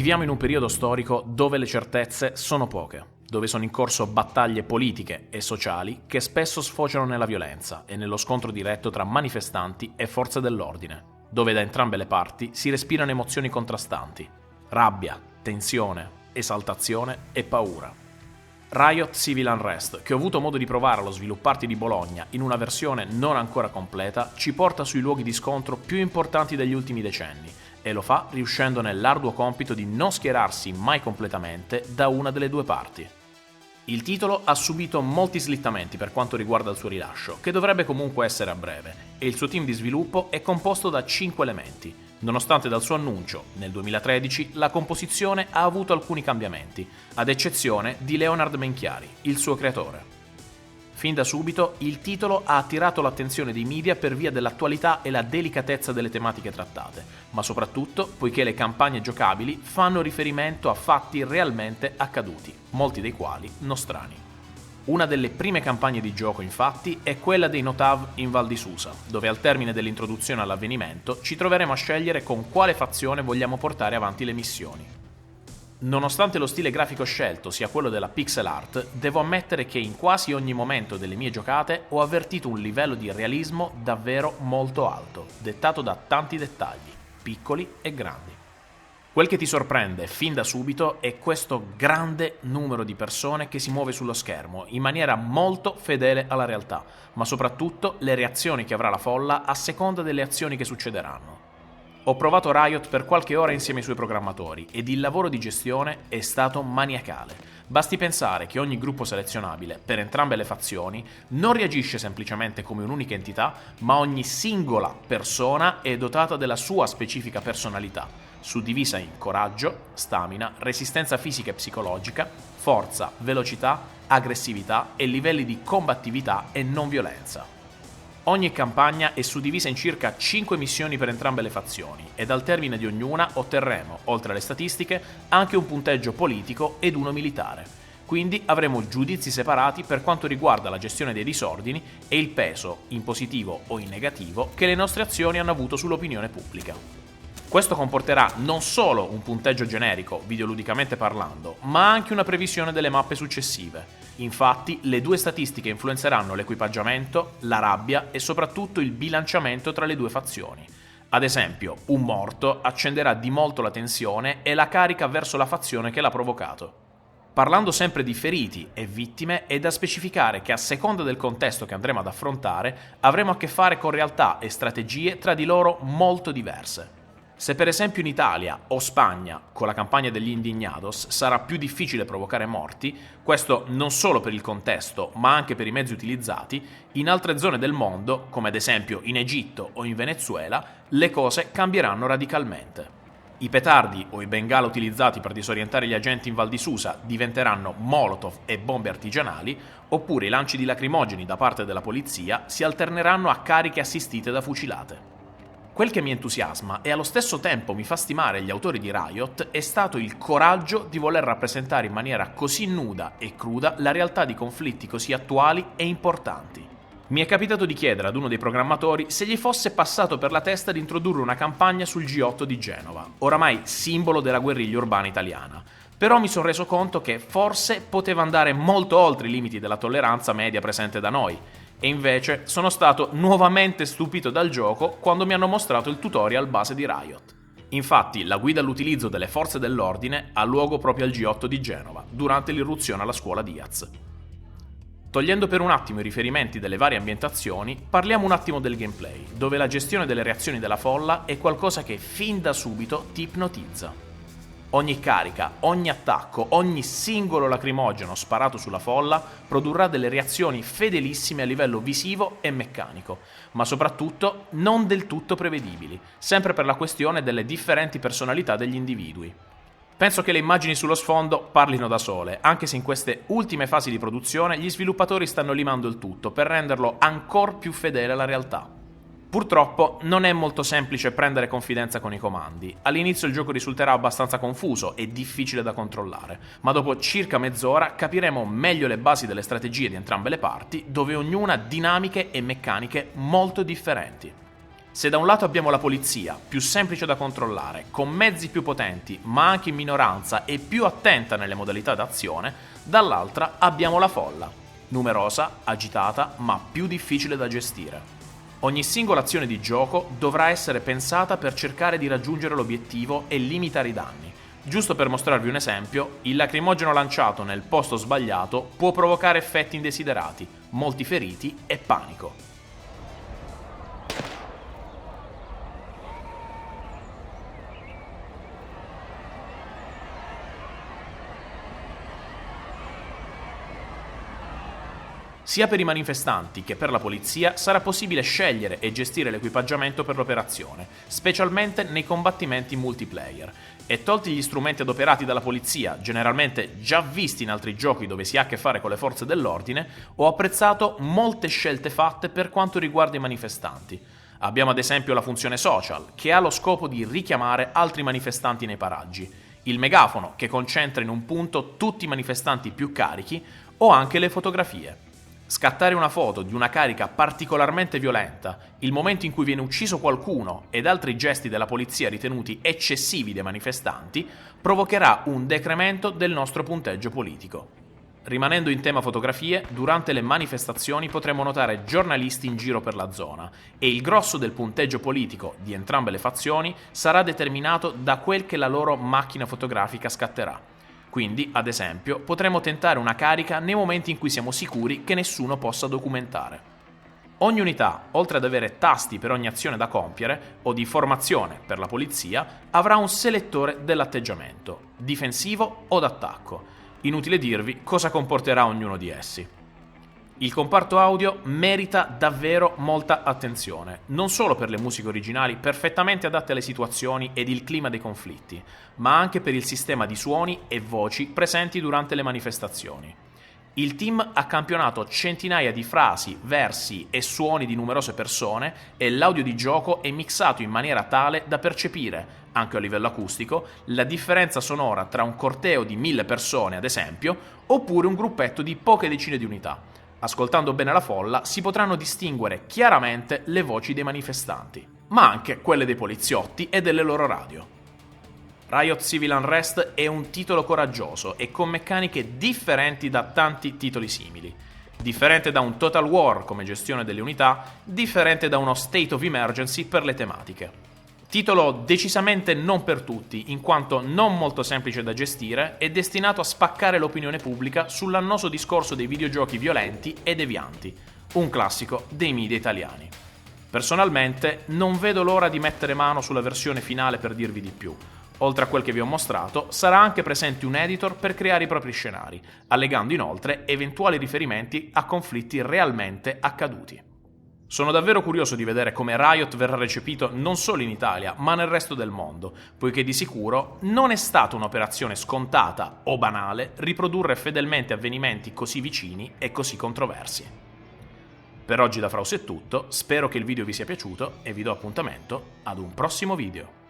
Viviamo in un periodo storico dove le certezze sono poche, dove sono in corso battaglie politiche e sociali che spesso sfociano nella violenza e nello scontro diretto tra manifestanti e forze dell'ordine, dove da entrambe le parti si respirano emozioni contrastanti: rabbia, tensione, esaltazione e paura. Riot Civil Unrest, che ho avuto modo di provare allo Svilupparty di Bologna in una versione non ancora completa, ci porta sui luoghi di scontro più importanti degli ultimi decenni e lo fa riuscendo nell'arduo compito di non schierarsi mai completamente da una delle due parti. Il titolo ha subito molti slittamenti per quanto riguarda il suo rilascio, che dovrebbe comunque essere a breve, e il suo team di sviluppo è composto da 5 elementi, nonostante dal suo annuncio, nel 2013, la composizione ha avuto alcuni cambiamenti, ad eccezione di Leonard Menchiari, il suo creatore. Fin da subito, il titolo ha attirato l'attenzione dei media per via dell'attualità e la delicatezza delle tematiche trattate, ma soprattutto poiché le campagne giocabili fanno riferimento a fatti realmente accaduti, molti dei quali nostrani. Una delle prime campagne di gioco, infatti, è quella dei Notav in Val di Susa, dove al termine dell'introduzione all'avvenimento ci troveremo a scegliere con quale fazione vogliamo portare avanti le missioni. Nonostante lo stile grafico scelto sia quello della pixel art, devo ammettere che in quasi ogni momento delle mie giocate ho avvertito un livello di realismo davvero molto alto, dettato da tanti dettagli, piccoli e grandi. Quel che ti sorprende fin da subito è questo grande numero di persone che si muove sullo schermo in maniera molto fedele alla realtà, ma soprattutto le reazioni che avrà la folla a seconda delle azioni che succederanno. Ho provato Riot per qualche ora insieme ai suoi programmatori ed il lavoro di gestione è stato maniacale. Basti pensare che ogni gruppo selezionabile, per entrambe le fazioni, non reagisce semplicemente come un'unica entità, ma ogni singola persona è dotata della sua specifica personalità, suddivisa in coraggio, stamina, resistenza fisica e psicologica, forza, velocità, aggressività e livelli di combattività e non violenza. Ogni campagna è suddivisa in circa 5 missioni per entrambe le fazioni ed al termine di ognuna otterremo, oltre alle statistiche, anche un punteggio politico ed uno militare. Quindi avremo giudizi separati per quanto riguarda la gestione dei disordini e il peso, in positivo o in negativo, che le nostre azioni hanno avuto sull'opinione pubblica. Questo comporterà non solo un punteggio generico, videoludicamente parlando, ma anche una previsione delle mappe successive. Infatti, le due statistiche influenzeranno l'equipaggiamento, la rabbia e soprattutto il bilanciamento tra le due fazioni. Ad esempio, un morto accenderà di molto la tensione e la carica verso la fazione che l'ha provocato. Parlando sempre di feriti e vittime, è da specificare che a seconda del contesto che andremo ad affrontare, avremo a che fare con realtà e strategie tra di loro molto diverse. Se per esempio in Italia o Spagna, con la campagna degli Indignados, sarà più difficile provocare morti, questo non solo per il contesto, ma anche per i mezzi utilizzati, in altre zone del mondo, come ad esempio in Egitto o in Venezuela, le cose cambieranno radicalmente. I petardi o i bengala utilizzati per disorientare gli agenti in Val di Susa diventeranno molotov e bombe artigianali, oppure i lanci di lacrimogeni da parte della polizia si alterneranno a cariche assistite da fucilate. Quel che mi entusiasma e allo stesso tempo mi fa stimare gli autori di Riot è stato il coraggio di voler rappresentare in maniera così nuda e cruda la realtà di conflitti così attuali e importanti. Mi è capitato di chiedere ad uno dei programmatori se gli fosse passato per la testa di introdurre una campagna sul G8 di Genova, oramai simbolo della guerriglia urbana italiana. Però mi sono reso conto che forse poteva andare molto oltre i limiti della tolleranza media presente da noi. E invece sono stato nuovamente stupito dal gioco quando mi hanno mostrato il tutorial base di Riot. Infatti, la guida all'utilizzo delle forze dell'ordine ha luogo proprio al G8 di Genova, durante l'irruzione alla scuola Diaz. Togliendo per un attimo i riferimenti delle varie ambientazioni, parliamo un attimo del gameplay, dove la gestione delle reazioni della folla è qualcosa che fin da subito ti ipnotizza. Ogni carica, ogni attacco, ogni singolo lacrimogeno sparato sulla folla produrrà delle reazioni fedelissime a livello visivo e meccanico, ma soprattutto non del tutto prevedibili, sempre per la questione delle differenti personalità degli individui. Penso che le immagini sullo sfondo parlino da sole, anche se in queste ultime fasi di produzione gli sviluppatori stanno limando il tutto per renderlo ancora più fedele alla realtà. Purtroppo non è molto semplice prendere confidenza con i comandi. All'inizio il gioco risulterà abbastanza confuso e difficile da controllare, ma dopo circa mezz'ora capiremo meglio le basi delle strategie di entrambe le parti, dove ognuna ha dinamiche e meccaniche molto differenti. Se da un lato abbiamo la polizia, più semplice da controllare, con mezzi più potenti, ma anche in minoranza e più attenta nelle modalità d'azione, dall'altra abbiamo la folla, numerosa, agitata, ma più difficile da gestire. Ogni singola azione di gioco dovrà essere pensata per cercare di raggiungere l'obiettivo e limitare i danni. Giusto per mostrarvi un esempio, il lacrimogeno lanciato nel posto sbagliato può provocare effetti indesiderati, molti feriti e panico. Sia per i manifestanti che per la polizia sarà possibile scegliere e gestire l'equipaggiamento per l'operazione, specialmente nei combattimenti multiplayer. E tolti gli strumenti adoperati dalla polizia, generalmente già visti in altri giochi dove si ha a che fare con le forze dell'ordine, ho apprezzato molte scelte fatte per quanto riguarda i manifestanti. Abbiamo ad esempio la funzione social, che ha lo scopo di richiamare altri manifestanti nei paraggi, il megafono, che concentra in un punto tutti i manifestanti più carichi, o anche le fotografie. Scattare una foto di una carica particolarmente violenta, il momento in cui viene ucciso qualcuno ed altri gesti della polizia ritenuti eccessivi dai manifestanti, provocherà un decremento del nostro punteggio politico. Rimanendo in tema fotografie, durante le manifestazioni potremo notare giornalisti in giro per la zona e il grosso del punteggio politico di entrambe le fazioni sarà determinato da quel che la loro macchina fotografica scatterà. Quindi, ad esempio, potremo tentare una carica nei momenti in cui siamo sicuri che nessuno possa documentare. Ogni unità, oltre ad avere tasti per ogni azione da compiere o di formazione per la polizia, avrà un selettore dell'atteggiamento, difensivo o d'attacco. Inutile dirvi cosa comporterà ognuno di essi. Il comparto audio merita davvero molta attenzione, non solo per le musiche originali perfettamente adatte alle situazioni ed il clima dei conflitti, ma anche per il sistema di suoni e voci presenti durante le manifestazioni. Il team ha campionato centinaia di frasi, versi e suoni di numerose persone e l'audio di gioco è mixato in maniera tale da percepire, anche a livello acustico, la differenza sonora tra un corteo di 1000 persone, ad esempio, oppure un gruppetto di poche decine di unità. Ascoltando bene la folla si potranno distinguere chiaramente le voci dei manifestanti, ma anche quelle dei poliziotti e delle loro radio. Riot Civil Unrest è un titolo coraggioso e con meccaniche differenti da tanti titoli simili. Differente da un Total War come gestione delle unità, differente da uno State of Emergency per le tematiche. Titolo decisamente non per tutti, in quanto non molto semplice da gestire e destinato a spaccare l'opinione pubblica sull'annoso discorso dei videogiochi violenti e devianti, un classico dei media italiani. Personalmente non vedo l'ora di mettere mano sulla versione finale per dirvi di più. Oltre a quel che vi ho mostrato, sarà anche presente un editor per creare i propri scenari, allegando inoltre eventuali riferimenti a conflitti realmente accaduti. Sono davvero curioso di vedere come Riot verrà recepito non solo in Italia, ma nel resto del mondo, poiché di sicuro non è stata un'operazione scontata o banale riprodurre fedelmente avvenimenti così vicini e così controversi. Per oggi da Fraus è tutto, spero che il video vi sia piaciuto e vi do appuntamento ad un prossimo video.